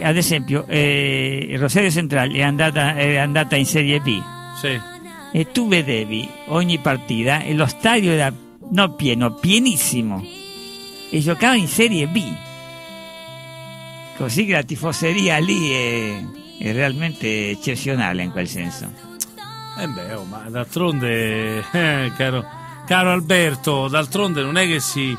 ad esempio, Rosario Centrale è andata in Serie B. Sì. E tu vedevi ogni partita e lo stadio era non pieno, pienissimo, e giocava in Serie B, così che la tifoseria lì è realmente eccezionale in quel senso. Ma d'altronde, caro Alberto, d'altronde non è che si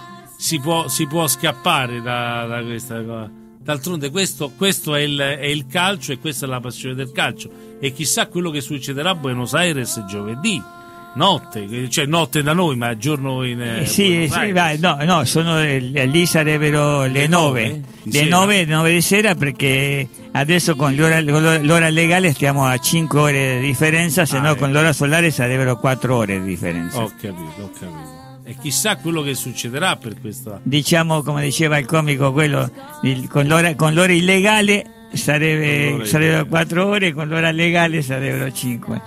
può scappare da questa cosa. D'altronde questo è il calcio, e questa è la passione del calcio, e chissà quello che succederà a Buenos Aires giovedì notte, cioè notte da noi, ma giorno in sì, no, sono lì sarebbero le 9 di sera, perché adesso con l'ora legale stiamo a 5 ore di differenza, se no con l'ora solare sarebbero 4 ore di differenza. Ho capito. E chissà quello che succederà per questa. Diciamo, come diceva il comico, quello con l'ora illegale sarebbero 4 ore, con l'ora legale sarebbero 5.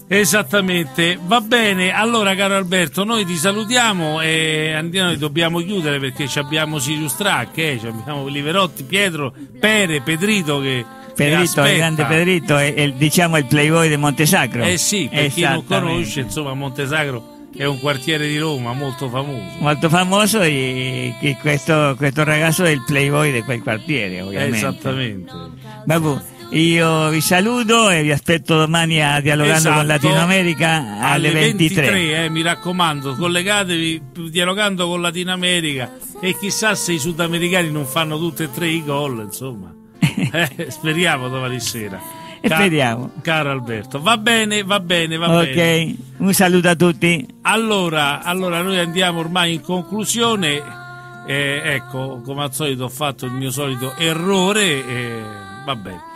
Esattamente, va bene. Allora, caro Alberto, noi ti salutiamo e andiamo, dobbiamo chiudere perché abbiamo Sirius Track, abbiamo Liverotti, Pietro, Pedrito il grande Pedrito è diciamo il playboy di Montesacro. Sì, per chi non conosce, insomma, Montesacro è un quartiere di Roma molto famoso, e questo ragazzo è il playboy di quel quartiere, ovviamente. Esattamente. Vabbè, io vi saluto e vi aspetto domani a Dialogando con Latino America alle 23. Mi raccomando, collegatevi Dialogando con Latino America, e chissà se i sudamericani non fanno tutti e tre i gol, insomma. Speriamo domani sera. Speriamo. Caro Alberto, va bene. Ok, un saluto a tutti. Allora noi andiamo ormai in conclusione. Ecco, come al solito ho fatto il mio solito errore. Va bene.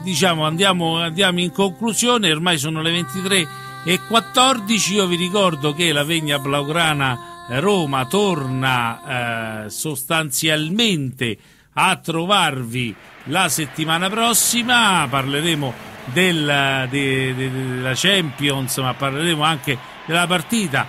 Diciamo andiamo in conclusione. Ormai sono le 23:14. Io vi ricordo che la Vegna Blaugrana Roma torna sostanzialmente a trovarvi la settimana prossima. Parleremo della Champions, ma parleremo anche della partita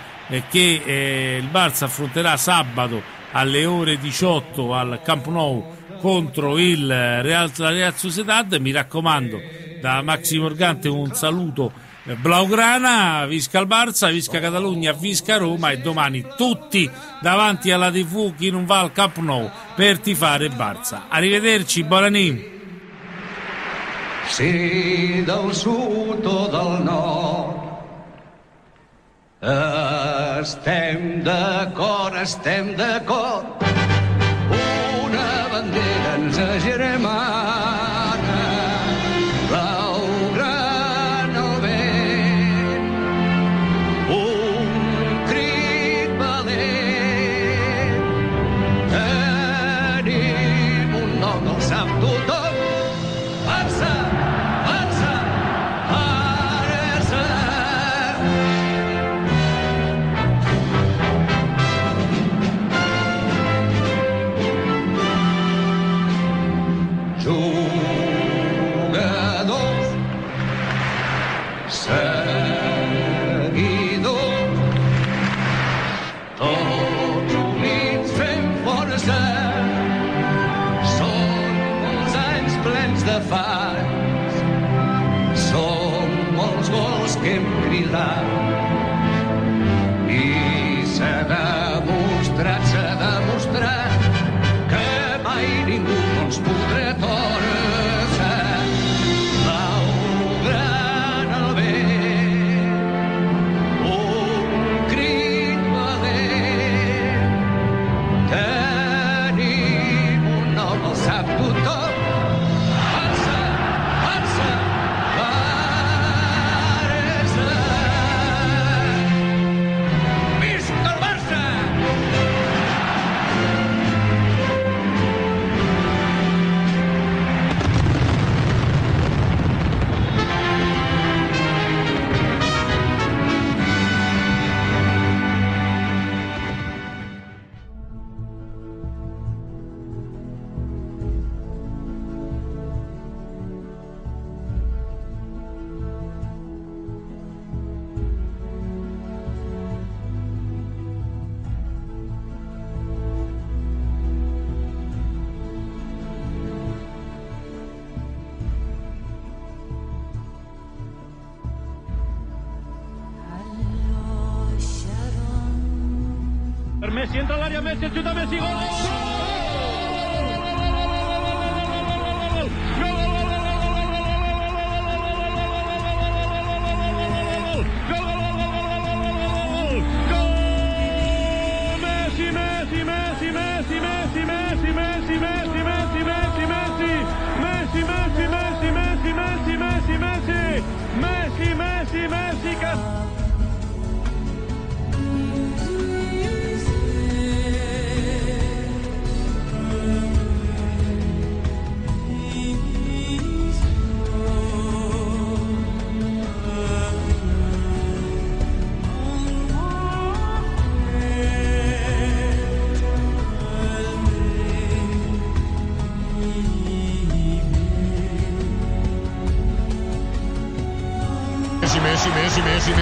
che il Barça affronterà sabato alle ore 18 al Camp Nou contro la Real Sociedad. Mi raccomando, da Maxi Morgante un saluto blaugrana, visca il Barça, visca Catalogna, visca Roma, e domani tutti davanti alla TV, chi non va al Camp Nou per tifare Barça. Arrivederci, buonanì. Sí, del sud o del nord, estem d'acord, una bandera ens agermana, blaugrana al vent, un crit valent, tenim un nom, el sap tothom, Barça! Jugadors, seguidors, tots units fem força, són molts anys plens de fanys, són molts gols que hem cridat, i s'ha demostrat que mai ningú no ens podrà torçar. Blaugrana al vent, un crit valent, tenim un nom, el sap tothom, Barça, Barça, Barça. Visca el Barça! Messi, entra all'area Messi, xuta Messi, gol!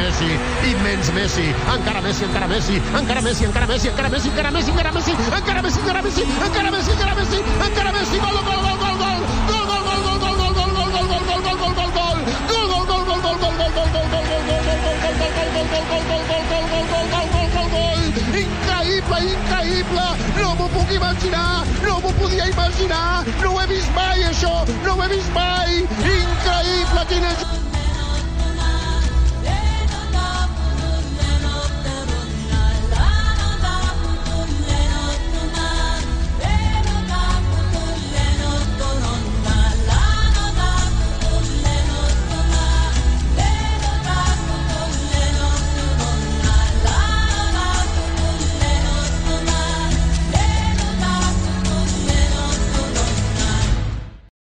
Messi, immens Messi, encara Messi, encara Messi, encara Messi, encara Messi, encara Messi, encara Messi, encara Messi, encara Messi, encara Messi, encara Messi, encara Messi, encara Messi, gol, gol, gol, gol, gol, gol, gol, gol, gol, gol, gol, gol, gol, gol, gol, gol, gol, gol, increïble, no m'ho puc imaginar, no m'ho podia imaginar, no ho he vist mai això, no ho he vist mai, increïble, quina